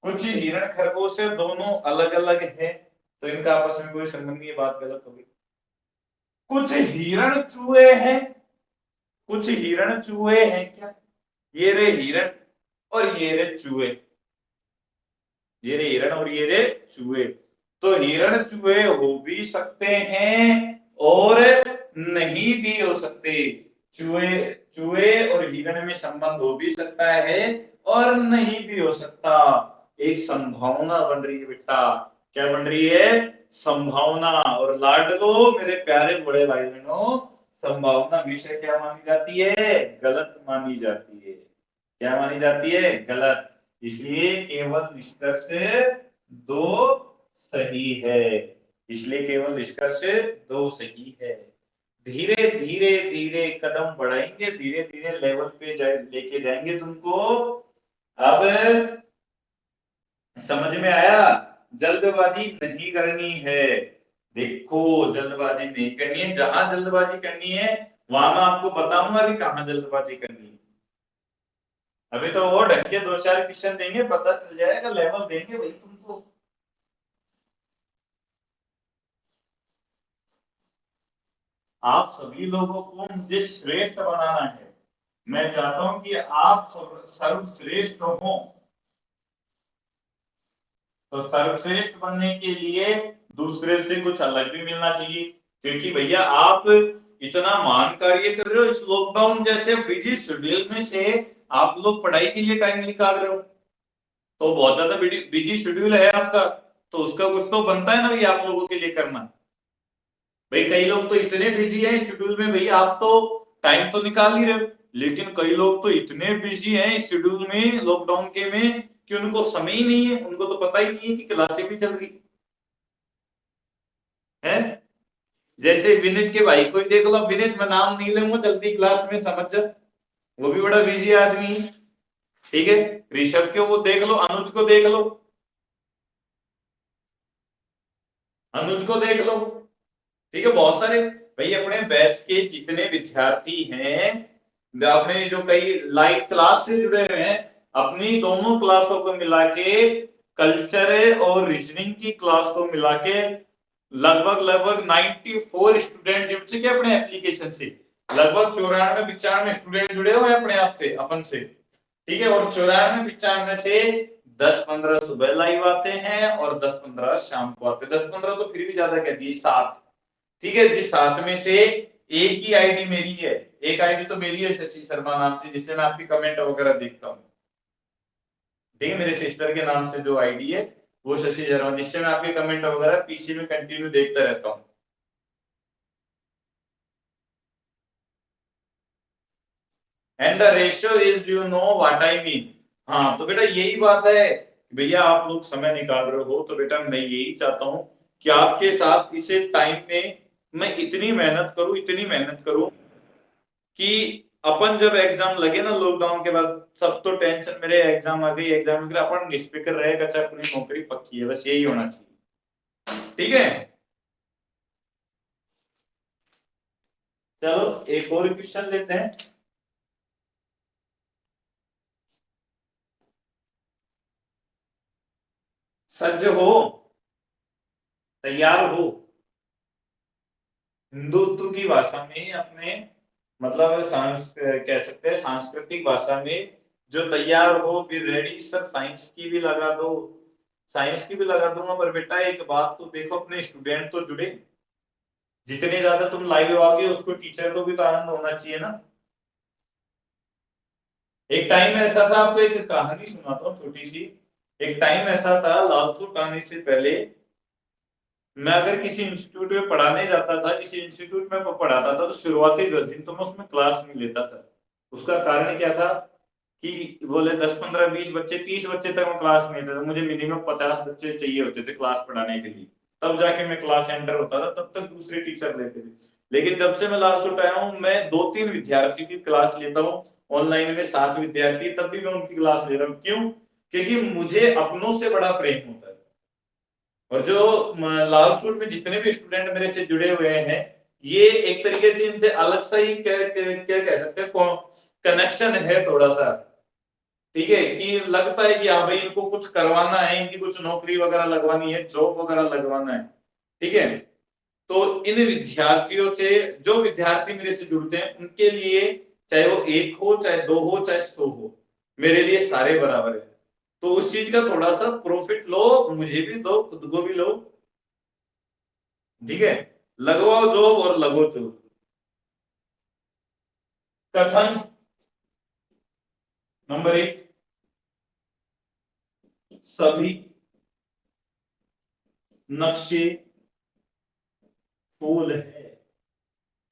कुछ हिरण खरगोश है, दोनों अलग अलग है, तो इनका आपस में कोई संबंध नहीं है, बात गलत हो गई। कुछ हिरण चूहे हैं, कुछ हिरण चूहे हैं क्या? ये रे हिरण और ये रे चूहे, ये रे हिरण और ये रे चूहे। तो हिरण चूहे हो भी सकते हैं और नहीं भी हो सकते। चूहे चूहे और हिरण में संबंध हो भी सकता है और नहीं भी हो सकता। एक संभावना बन रही है बेटा। क्या बन रही है? संभावना। और लाडलो मेरे प्यारे बड़े भाई बहनों, संभावना हमेशा क्या मानी जाती है? गलत मानी जाती है। क्या मानी जाती है? गलत। इसलिए केवल निष्कर्ष दो सही है। इसलिए केवल निष्कर्ष दो सही है। धीरे धीरे धीरे कदम बढ़ाएंगे, धीरे धीरे लेवल पे लेके जाएंगे तुमको। अब समझ में आया? जल्दबाजी नहीं करनी है। देखो, जल्दबाजी नहीं करनी है। जहां जल्दबाजी करनी है वहां मैं आपको बताऊंगा अभी कहां जल्दबाजी करनी है। अभी तो वो ढंग के 2-4 क्वेश्चन देंगे, पता चल जाएगा, लेवल देंगे भाई तुमको। आप सभी लोगों को मुझे श्रेष्ठ बनाना है। मैं चाहता हूं कि आप सर्वश्रेष्ठ हो। तो सर्वश्रेष्ठ बनने के लिए दूसरे से कुछ अलग भी मिलना चाहिए, क्योंकि भैया आप इतना महान कार्य कर रहे हो इस लॉकडाउन जैसे बिजी शेड्यूल में से, आप लोग पढ़ाई के लिए टाइम निकाल रहे हो। तो बहुत ज्यादा बिजी शेड्यूल है आपका, तो उसका कुछ तो बनता है ना भैया आप लोगों के लिए करना। भाई कई लोग तो इतने बिजी हैं शेड्यूल में, भैया आप तो टाइम तो निकाल ही रहे हो, लेकिन कई लोग तो इतने बिजी हैं शेड्यूल में लॉकडाउन के में कि उनको समय ही नहीं है, उनको तो पता ही नहीं है कि क्लासें भी चल रही है। जैसे विनीत के भाई को ही देख लो, विनीत मैं नाम नहीं लूंगा, चलती क्लास में समझ जा, वो भी बड़ा बिजी आदमी है। ठीक है, ऋषभ के वो देख लो, अनुज को देख लो, अनुज को देख लो। ठीक है, बहुत सारे भाई अपने बैच के जितने विद्यार्थी हैं, अपने जो कई लाइव क्लास से जुड़े हुए हैं, अपनी दोनों क्लासों को मिला के, कल्चर और रीजनिंग की क्लास को मिला के लगभग लगभग 94 स्टूडेंट जुड़ चुके हैं अपने एप्लीकेशन से। लगभग 94 95 स्टूडेंट जुड़े हुए हैं अपने आप से, अपन से। ठीक है, और 94 95 से 10 15 सुबह लाइव आते हैं और 10 15 शाम को आते हैं। 10 15 तो फिर भी ज्यादा कह दी, 7। ठीक है जी, 7 में से एक ही आईडी मेरी है, एक आईडी तो मेरी है शशि शर्मा नाम से, जिससे मैं आपकी कमेंट वगैरह देखता हूँ। ठीक है, मेरे सिस्टर के नाम से जो आईडी है वो शशि शर्मा, जिससे मैं आपके कमेंट वगैरह पीसी में कंटिन्यू देखता रहता हूँ। And the ratio is, you know what I mean. हाँ तो बेटा यही बात है, भैया आप लोग समय निकाल रहे हो, तो बेटा मैं यही चाहता हूँ कि आपके साथ इसे टाइम में मैं इतनी मेहनत करूं, इतनी मेहनत करूं कि अपन जब एग्जाम लगे ना लॉकडाउन के बाद, सब तो टेंशन मेरे एग्जाम आ गई, एग्जाम के अपन निष्फिक्र रहेगा, चाहे अपनी नौकरी पक्की है, बस यही होना चाहिए। ठीक है, चलो एक और क्वेश्चन लेते हैं। सज्ज हो, तैयार हो, हिंदुत्व की भाषा में अपने, मतलब कह सकते हैं सांस्कृतिक भाषा में, जो तैयार हो भी रेडी। सर साइंस की भी लगा दो, साइंस की भी लगा दूंगा, पर बेटा एक बात तो देखो, अपने स्टूडेंट तो जुड़े, जितने ज्यादा तुम लाइव आओगे उसको टीचर को भी तो आनंद होना चाहिए ना। एक टाइम ऐसा था, आपको एक कहानी सुनाता हूँ छोटी सी। एक टाइम ऐसा था, लालचुक आने से पहले, मैं अगर किसी इंस्टीट्यूट में पढ़ाने जाता था, किसी इंस्टीट्यूट में मैं पढ़ाता था, तो शुरुआती 10 दिन तो मैं उसमें क्लास नहीं लेता था। उसका कारण क्या था कि बोले 10 15 20 बच्चे, 30 बच्चे तक मैं क्लास नहीं लेता था, मुझे मिनिमम 50 बच्चे चाहिए होते थे क्लास पढ़ाने के लिए, तब जाके मैं क्लास एंटर होता था, तब तक दूसरे टीचर लेते थे। लेकिन जब से मैं लालचोट आया हूँ, मैं 2 3 विद्यार्थी की क्लास लेता हूँ, ऑनलाइन में 7 विद्यार्थी, तब भी मैं उनकी क्लास ले रहा हूँ। क्यों? क्योंकि मुझे अपनों से बड़ा प्रेम होता है। और जो लालचोट में जितने भी स्टूडेंट मेरे से जुड़े हुए हैं, ये एक तरीके से इनसे अलग सा ही क्या क्या क्या कह सकते हैं, कनेक्शन है थोड़ा सा। ठीक है, कि लगता है कि हाँ भाई इनको कुछ करवाना है, इनकी कुछ नौकरी वगैरह लगवानी है, जॉब वगैरह लगवाना है। ठीक है, तो इन विद्यार्थियों से, जो विद्यार्थी मेरे से जुड़ते हैं उनके लिए, चाहे वो एक हो, चाहे दो हो, चाहे 100 हो, मेरे लिए सारे बराबर है। तो उस चीज का थोड़ा सा प्रॉफिट लो, मुझे भी दो, खुद को भी लो। ठीक है, लगवाओ जॉब और लगो जॉब। कथन नंबर 1, सभी नक्शे फूल है।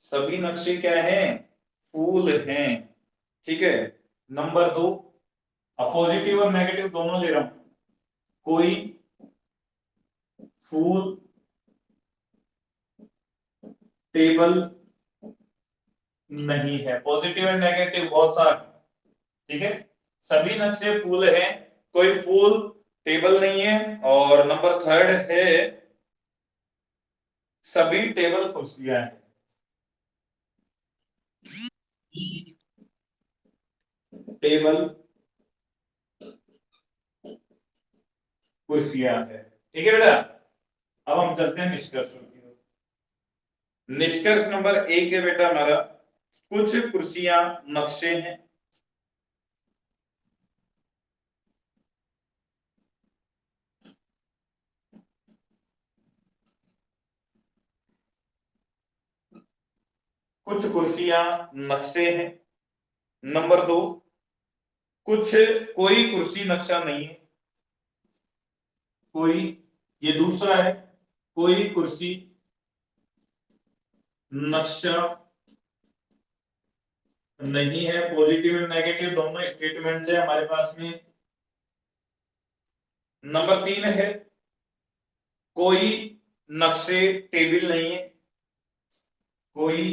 सभी नक्शे क्या है? फूल हैं। ठीक है, नंबर 2, पॉजिटिव और नेगेटिव दोनों ले रहा हूं। कोई फूल टेबल नहीं है, पॉजिटिव एंड नेगेटिव बहुत सारे। ठीक है, सभी नक्शे फूल हैं, कोई फूल टेबल नहीं है। और नंबर 3 है, सभी टेबल कुर्सियां हैं। टेबल कुर्सियां है। ठीक है बेटा, अब हम चलते हैं निष्कर्ष की ओर। निष्कर्ष नंबर 1 है बेटा हमारा, कुछ कुर्सियां नक्शे हैं, कुछ कुर्सियां नक्शे हैं। नंबर 2, कुछ कोई कुर्सी नक्शा नहीं है। कोई, ये दूसरा है, कोई कुर्सी नक्शा नहीं है। पॉजिटिव एंड नेगेटिव दोनों स्टेटमेंट्स है हमारे पास में। नंबर 3 है, कोई नक्शे टेबल नहीं है। कोई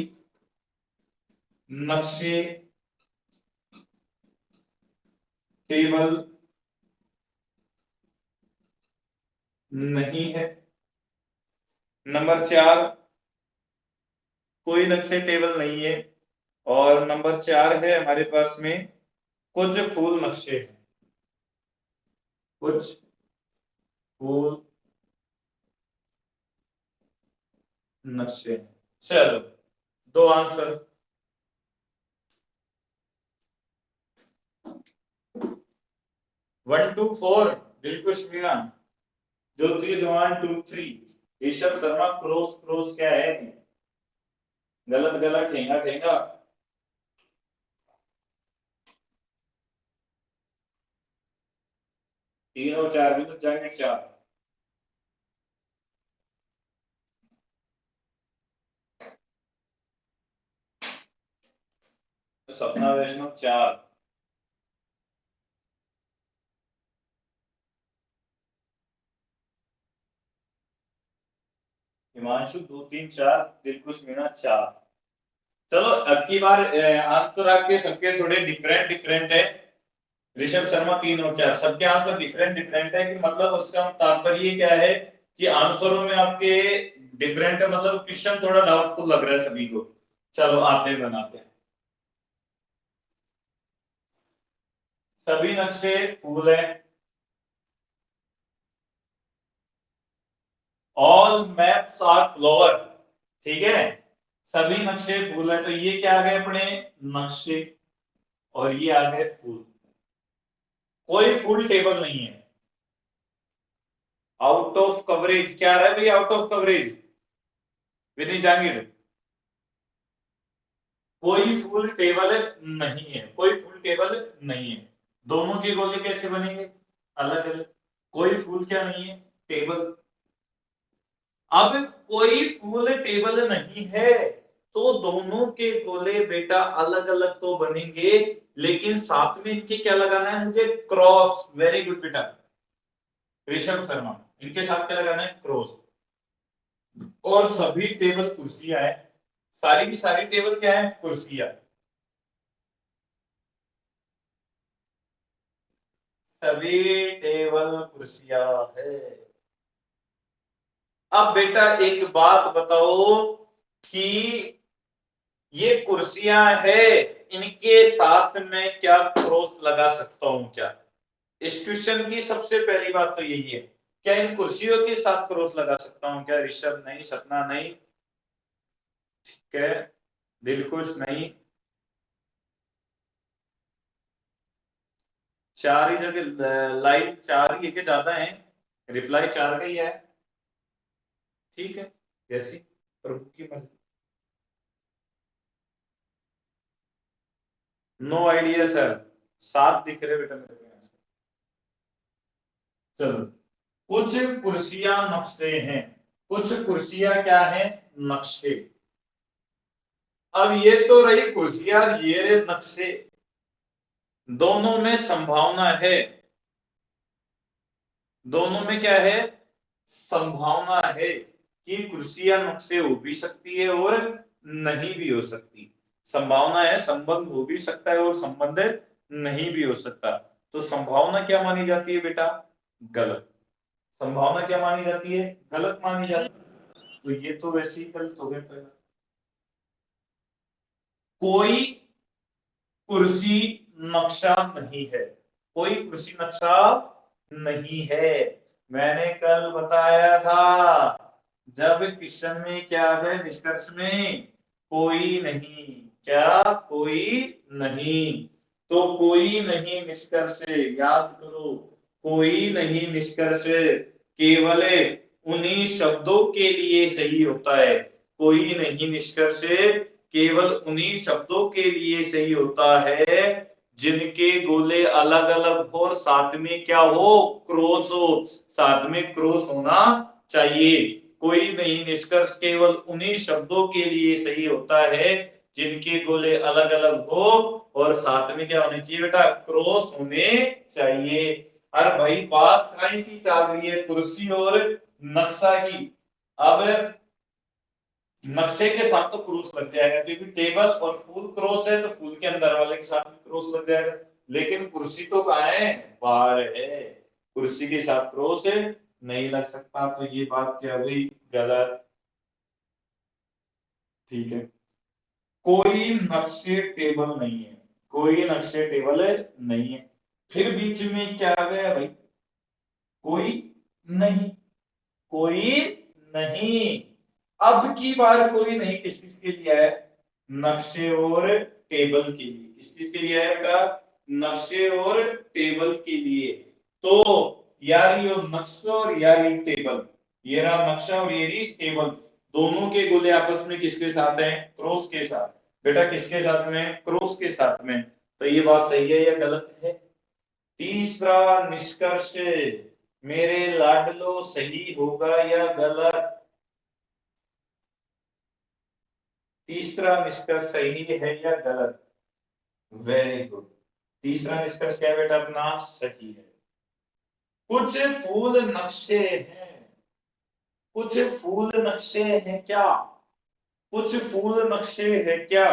नक्शे टेबल नहीं है। नंबर 4, कोई नक्शे टेबल नहीं है। और नंबर 4 है हमारे पास में, कुछ फूल नक्शे हैं। कुछ फूल नक्शे। चलो, दो आंसर। 1 2 4 दिलकुश मीणा, ज्योति जवान 2 3, ऋषभ शर्मा क्रॉस क्रॉस क्या है? गलत गलत ठेंगा ठेंगा। 3 और 4 भी तो जाएंगे 4। तो सपना वैष्णव 4। हिमांशु 2 3 4, दिलकुश मीणा 4। चलो अब की बार आंसर आपके सबके थोड़े डिफरेंट डिफरेंट है। ऋषभ शर्मा 3 और 4, सबके आंसर डिफरेंट डिफरेंट है। कि मतलब उसका तात्पर्य क्या है कि आंसरों में आपके डिफरेंट है, मतलब क्वेश्चन थोड़ा डाउटफुल लग रहा है सभी को। चलो आते हैं, बनाते हैं। सभी नक्शे फूल है। All maps are flower. ठीक है, सभी नक्शे फूल है, तो ये क्या आ गए अपने नक्शे, और ये आ गए फूल। कोई फुल टेबल नहीं है। आउट ऑफ कवरेज क्या है भाई? Out of coverage Vineet Jangid, कोई फुल टेबल नहीं है। कोई फुल टेबल नहीं है। दोनों के गोले कैसे बनेंगे? अलग अलग। कोई फुल क्या नहीं है? टेबल। अब कोई फुल टेबल नहीं है, तो दोनों के गोले बेटा अलग अलग तो बनेंगे, लेकिन साथ में इनके क्या लगाना है मुझे? क्रॉस। वेरी गुड बेटा ऋषभ शर्मा, इनके साथ क्या लगाना है? क्रॉस। और सभी टेबल कुर्सियां है। सारी की सारी टेबल क्या है? कुर्सियां। सभी टेबल कुर्सियां है। अब बेटा एक बात बताओ कि ये कुर्सियां है, इनके साथ में क्या क्रॉस लगा सकता हूं क्या? इस क्वेश्चन की सबसे पहली बात तो यही है, क्या इन कुर्सियों के साथ क्रॉस लगा सकता हूं क्या? ऋषभ नहीं, सपना नहीं, ठीक है, दिलखुश नहीं। 4 ही जगह लाइव 4 ही है कि ज्यादा है? रिप्लाई 4 का ही है। ठीक है, जैसी प्रभु की मर्जी। नो आइडिया सर, 7 दिख रहे बेटा मेरे को यहाँ से। चलो, कुछ कुर्सियां नक्शे हैं। कुछ कुर्सियां क्या है? नक्शे। अब ये तो रही कुर्सियां, ये रहे नक्शे। दोनों में संभावना है। दोनों में क्या है? संभावना है कि कुर्सियां नक्शे हो भी सकती है और नहीं भी हो सकती। संभावना है, संबंध हो भी सकता है और संबंध नहीं भी हो सकता। तो संभावना क्या मानी जाती है बेटा? गलत। संभावना क्या मानी जाती है? गलत मानी जाती है। तो ये तो वैसे ही गलत हो गया पहला। कोई कुर्सी नक्शा नहीं है। कोई कुर्सी नक्शा नहीं है। मैंने कल बताया था, जब क्वेश्चन में क्या है, निष्कर्ष में कोई नहीं। क्या? कोई नहीं। तो कोई नहीं निष्कर्ष, याद करो, कोई नहीं निष्कर्ष केवल उन्हीं शब्दों के लिए सही होता है। कोई नहीं निष्कर्ष केवल उन्हीं शब्दों के लिए सही होता है जिनके गोले अलग अलग हो और साथ में क्या हो, क्रॉस हो, साथ में क्रॉस होना चाहिए। कोई नहीं निष्कर्ष केवल उन्हीं शब्दों के लिए सही होता है जिनके गोले अलग अलग हो और साथ में क्या होने चाहिए बेटा, क्रॉस होने चाहिए। अरे भाई बात काहे की चल रही है, कुर्सी और नक्शा की। अब नक्शे के साथ तो क्रॉस लग जाएगा क्योंकि टेबल और फूल क्रॉस है, तो फूल के अंदर वाले के साथ क्रॉस लग जाएगा। लेकिन कुर्सी तो कहाँ है, बाहर है, कुर्सी के साथ क्रॉस है, नहीं लग सकता। तो ये बात क्या हुई, गलत। ठीक है, कोई नक्शे टेबल नहीं है, कोई नक्शे टेबल नहीं है। फिर बीच में क्या आ गया भाई, कोई नहीं, कोई नहीं। अब की बार कोई नहीं किस चीज के लिए है, नक्शे और टेबल के लिए। किस चीज के लिए है बेटा, नक्शे और टेबल के लिए। तो यार ये नक्शा और यार ये टेबल, ये रहा नक्शा और ये रही टेबल, दोनों के गोले आपस में किसके साथ हैं, क्रॉस के साथ। बेटा किसके साथ में, क्रॉस के साथ में। तो ये बात सही है या गलत है। तीसरा निष्कर्ष मेरे लाडलो सही होगा या गलत। तीसरा निष्कर्ष सही है या गलत। वेरी गुड, तीसरा निष्कर्ष क्या है बेटा अपना, सही है। कुछ फूल नक्शे हैं, कुछ फूल नक्शे हैं क्या, कुछ फूल नक्शे हैं क्या,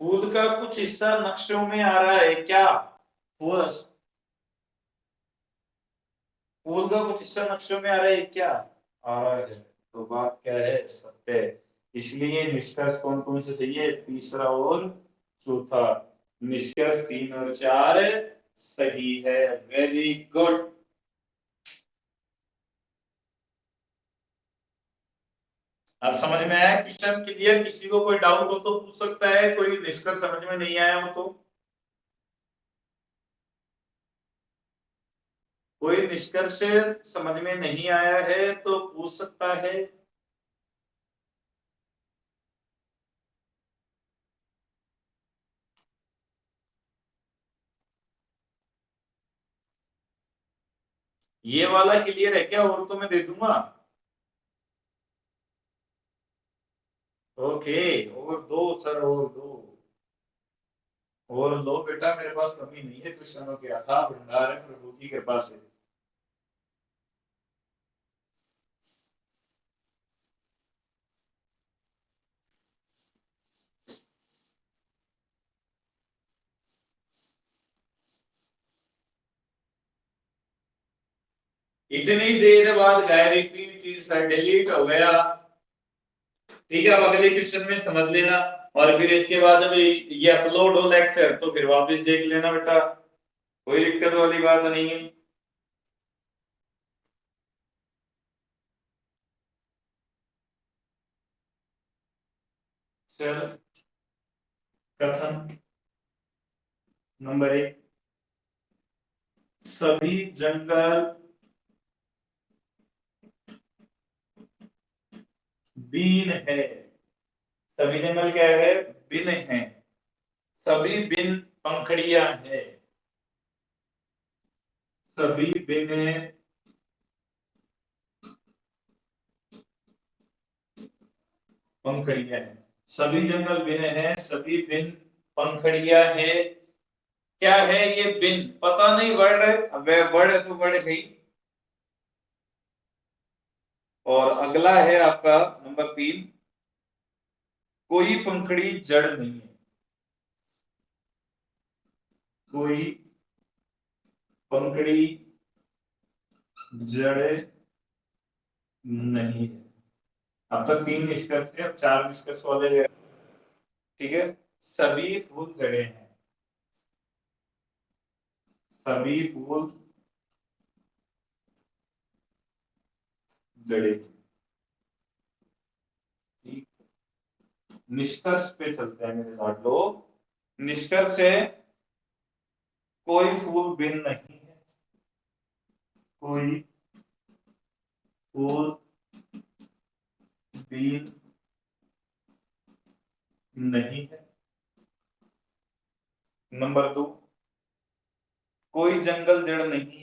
फूल का कुछ हिस्सा नक्शों में आ रहा है क्या, फूल फूल का कुछ हिस्सा नक्शों में आ रहा है क्या, आ रहा है। तो बात क्या है, सत्य है। इसलिए निष्कर्ष कौन कौन से सही है, तीसरा और चौथा। निष्कर्ष 3 और 4 सही है। Very good. अब समझ में आया क्वेश्चन, क्लियर। किसी को कोई डाउट हो तो पूछ सकता है, कोई निष्कर्ष समझ में नहीं आया हो तो, कोई निष्कर्ष समझ में नहीं आया है तो पूछ सकता है। ये वाला क्लियर है क्या, और तो मैं दे दूंगा। ओके, और दो सर, और दो, और लो बेटा, मेरे पास कमी नहीं है क्वेश्चनों की, अथाह भंडार है प्रभु की कृपा से। इतनी देर बाद गायत्री चीज डिलीट हो गया। ठीक है, अब अगले क्वेश्चन में समझ लेना, और फिर इसके बाद जब ये अपलोड हो लेक्चर तो फिर वापस देख लेना बेटा, कोई दिक्कत वाली बात नहीं है। चलो, कथन नंबर 1, सभी जंगल बीन है। सभी जंगल क्या है, बिन है। सभी बिन पंखड़ियां है, सभी बिन पंखड़ियां है। सभी जंगल बिन है, सभी बिन पंखड़ियां है। क्या है ये बिन, पता नहीं, वर्ड है, अब वर्ड है तो वर्ड है ही। और अगला है आपका नंबर 3, कोई पंखड़ी जड़ नहीं है, कोई पंखड़ी जड़ नहीं है। अब तक 3 निष्कर्ष है, अब 4 निष्कर्ष वाले। ठीक है, सभी फूल जड़े हैं, सभी फूल जड़े। ठीक, निष्कर्ष पे चलते हैं मेरे साथ लोग। निष्कर्ष है, कोई फूल बिन नहीं है, कोई फूल बिन नहीं है। नंबर 2, कोई जंगल जड़ नहीं है।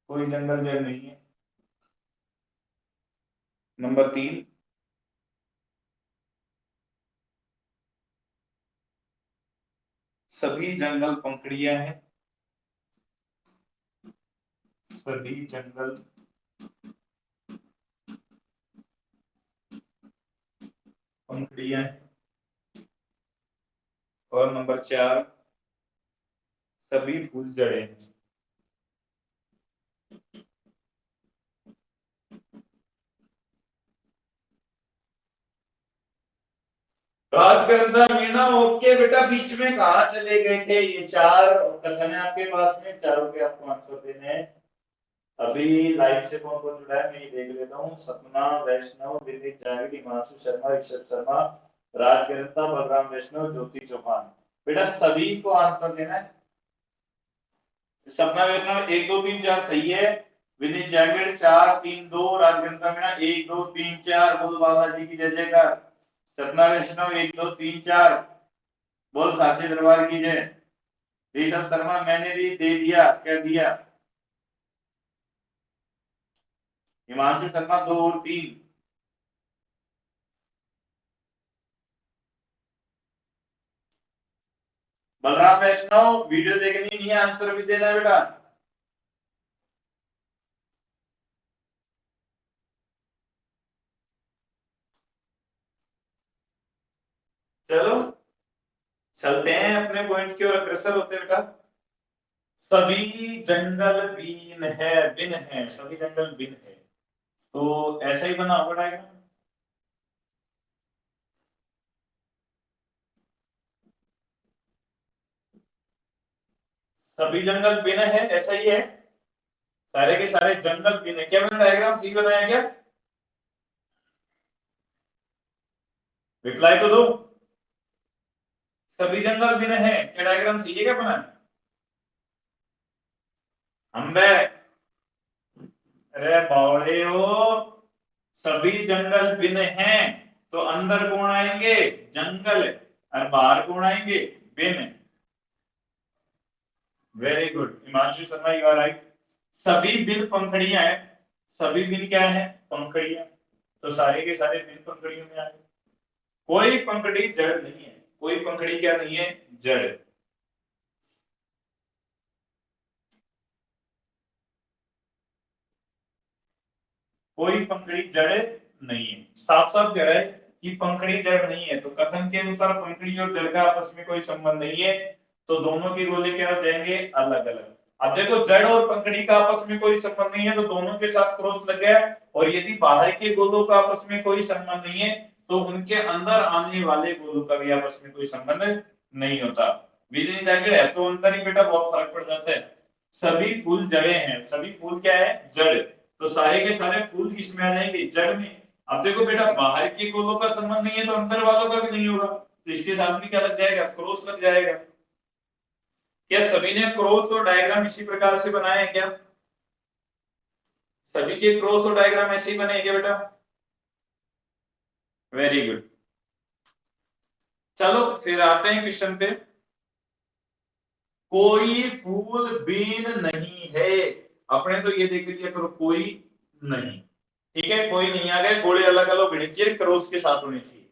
कोई जंगल जड़ नहीं है। नंबर 3, सभी जंगल पंखुड़ियां हैं। सभी जंगल पंखुड़ियां हैं। और नंबर 4, सभी फूल जड़े हैं। बात करता मीना ओके बेटा, बीच में कहा चले गए थे? ये 4 कथन है आपके पास में, चारों के आपको आंसर देने हैं। अभी लाइव से कौन कौन जुड़ा है मैं ये देख लेता हूँ। सपना, वैष्णव, विनीत जावेद, हिमांशु शर्मा, ऋषभ शर्मा, राज गिरता, बलराम वैष्णव, ज्योति चौहान। बेटा सभी को आंसर देना है। सपना वैष्णव 1 2 3 4 सही है। विनीत जावेद 4 3 2, राजगंता मीना 1 2 3 4, बोल बालाजी की जय जयकार। सपना वैष्णव 1 2 3 4, बोल साचे दरबार की जय। ऋषभ शर्मा मैंने भी दे दिया, क्या दिया? हिमांशु शर्मा 2 और 3। बलराम वैष्णव वीडियो देखनी नहीं है, आंसर भी देना है बेटा। चलो चलते हैं अपने पॉइंट की ओर अग्रसर होते बेटा। सभी जंगल बीन है, बिन है, सभी जंगल बिन है, तो ऐसा ही बना होगा डायग्राम। सभी जंगल बिन है, ऐसा ही है। सारे के सारे जंगल बिन है, क्या मैंने डायग्राम सही बनाया क्या? रिप्लाई तो दो। सभी जंगल बिन है, क्या डायग्राम सही है क्या बना? अंबे, अरे बावड़े हो, सभी जंगल बिन हैं तो अंदर कौन आएंगे? जंगल। और बाहर कौन आएंगे? बिन। Very good Himanshu Sharma, you are right. सभी बिन पंखुड़ियां हैं। सभी बिन क्या है? पंखुड़ियां। तो सारे के सारे बिन पंखुड़ियों में आ गए। कोई पंखुड़ी जड़ नहीं है। कोई पंखुड़ी क्या नहीं है? जड़। कोई पंखुड़ी जड़ नहीं है। साफ साफ कह रहा है कि पंखुड़ी जड़ नहीं है, तो कथन के अनुसार पंखुड़ी और जड़ का आपस में कोई संबंध नहीं है, तो दोनों के गोले क्या हो जाएंगे? अलग अलग। अब देखो जड़ और पंखुड़ी का आपस में कोई संबंध नहीं है, तो दोनों के साथ क्रॉस लग गया। और यदि बाहर के गोलों का आपस में कोई संबंध नहीं है, तो उनके अंदर आने वाले गोलों का भी आपस में कोई संबंध नहीं होता। विधि जाकर है तो अंदर ही बेटा बहुत फर्क पड़ जाता है। सभी फूल जड़े हैं, सभी फूल क्या है? जड़। तो सारे के सारे फूल किसमें आ जाएंगे? जड़ में। अब देखो बेटा बाहर के गोलों का संबंध नहीं है, तो अंदर वालों का भी नहीं होगा, तो इसके साथ भी क्या लग जाएगा? क्रॉस लग जाएगा। क्या सभी ने क्रॉस और डायग्राम इसी प्रकार से बनाए हैं क्या? सभी के क्रॉस और डायग्राम ऐसे ही बने हैं क्या बेटा? Very good. चलो फिर आते हैं क्वेश्चन पे। कोई फूल बीन नहीं है। अपने तो ये देख लिया करो, कोई नहीं। ठीक है, कोई नहीं आ गए, गोले अलग अलग होने चाहिए, क्रॉस के साथ होने चाहिए।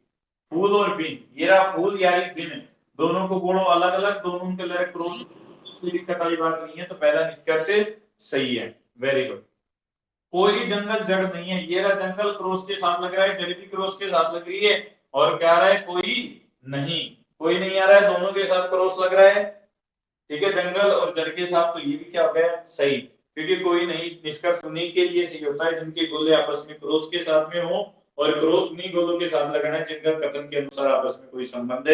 फूल और बीन, ये रहा फूल यानी बीन, दोनों को बोलो अलग अलग, दोनों के लिए क्रॉस, कोई दिक्कत वाली बात नहीं है, तो पहला निष्कर्ष सही है। Very good. कोई जंगल जड़ नहीं है, ये रहा जंगल क्रॉस के साथ लग रहा है, जड़ भी क्रॉस के साथ लग रही है, और क्या आ रहा है? कोई नहीं। कोई नहीं आ रहा है, दोनों के साथ क्रॉस लग रहा है। ठीक है, जंगल और जड़ के साथ, तो ये भी क्या हो गया? सही। क्योंकि कोई नहीं निष्कर्ष उन्हीं के लिए सही होता है जिनके गोले आपस में क्रॉस के साथ में हो, और क्रॉस उन्हीं गोलों के साथ लगाना है जिनका कथन के अनुसार आपस में कोई संबंध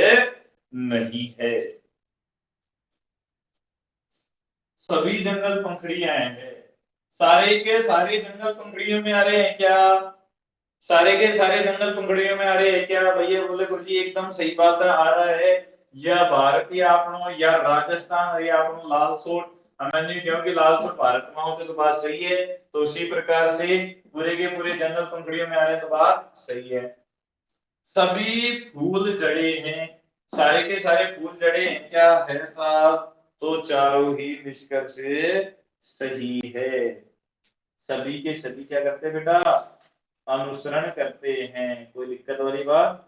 नहीं है। सभी जंगल पंखुड़ियां हैं, सारे के सारे जंगल पंखुड़ियों में आ रहे हैं क्या? सारे के सारे जंगल पंखुड़ियों में आ रहे हैं क्या भैया? बोले गुरुजी एकदम सही बात है, आ रहा है। या भारतीय आपनो, या राजस्थान, या आपनो लाल सोट, अब मैंने क्योंकि लाल फूल भारत में हो तो बात सही है, तो उसी प्रकार से पूरे के पूरे जंगल पंखुड़ियों में आ रहे तो बात सही है। सभी फूल जड़े हैं, सारे के सारे फूल जड़े हैं क्या है साहब, तो चारों ही निष्कर्ष सही है। सभी के सभी क्या करते हैं बेटा, अनुसरण करते हैं। कोई दिक्कत वाली बात?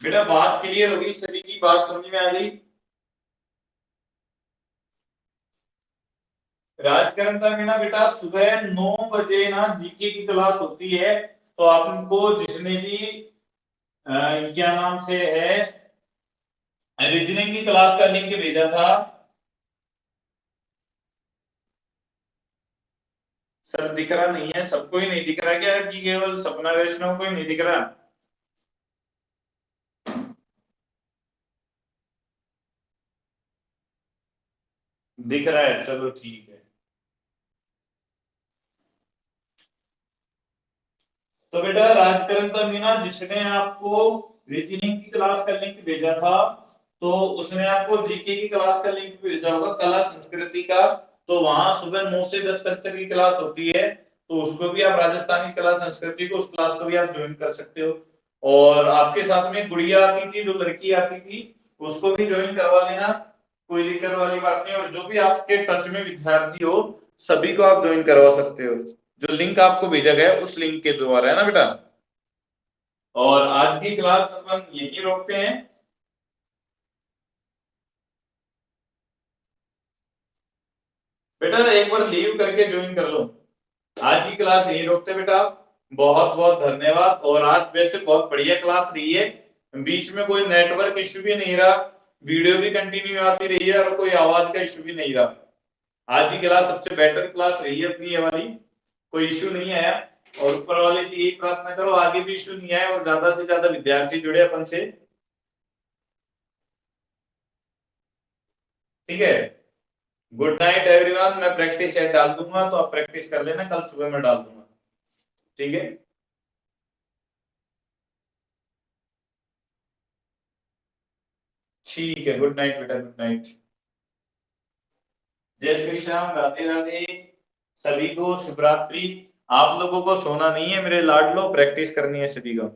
बेटा बात क्लियर होगी, सभी की बात समझ में आ गई? राजकरण का में ना बेटा सुबह 9 बजे ना जीके की क्लास होती है, तो आपको जिसने भी क्या नाम से है रीजनिंग की क्लास का लिंक भेजा था। सर दिख रहा नहीं है, सबको ही नहीं दिख रहा क्या कि केवल सपना वैष्णव को ही नहीं दिख रहा? दिख रहा है, चलो ठीक है। तो बेटा राजकरण का मीना जिसने आपको रीजनिंग की क्लास का लिंक भेजा था, तो उसने आपको जीके की क्लास का लिंक भेजा होगा, कला संस्कृति का। तो वहां सुबह 9 से 10 कल्चर की क्लास होती है, तो उसको भी आप राजस्थानी कला संस्कृति को उस क्लास को भी आप ज्वाइन कर सकते हो। और आपके साथ में गुड़िया आती थी, जो लड़की आती थी, उसको भी ज्वाइन करवा लेना, कोई दिक्कत वाली बात नहीं। और जो भी आपके टच में विद्यार्थी हो, सभी को आप ज्वाइन करवा सकते हो, जो लिंक आपको भेजा गया है उस लिंक के द्वारा, है ना बेटा? और आज की क्लास अपन यही रोकते हैं। बेटा एक बार लीव करके ज्वाइन कर लो। आज की क्लास यही रोकते हैं बेटा। बहुत बहुत धन्यवाद। और आज वैसे बहुत बढ़िया क्लास रही है, बीच में कोई नेटवर्क इश्यू भी नहीं रहा, वीडियो भी कंटिन्यू आती रही है, और कोई आवाज का इश्यू भी नहीं रहा। आज की क्लास सबसे बेटर क्लास रही है अपनी ये वाली, कोई इश्यू नहीं आया। और ऊपर वाले से यही प्रार्थना करो आगे भी इश्यू नहीं आए और ज्यादा से ज्यादा विद्यार्थी जुड़े अपन से। ठीक है। Good night everyone. मैं प्रैक्टिस सेट डाल दूंगा, तो आप प्रैक्टिस कर लेना, कल सुबह मैं डाल दूंगा। ठीक है। ठीक है, गुड नाइट बेटा, गुड नाइट। जय श्री श्याम, राधे राधे। सभी को शुभ रात्रि। आप लोगों को सोना नहीं है मेरे लाडलो, प्रैक्टिस करनी है सभी को।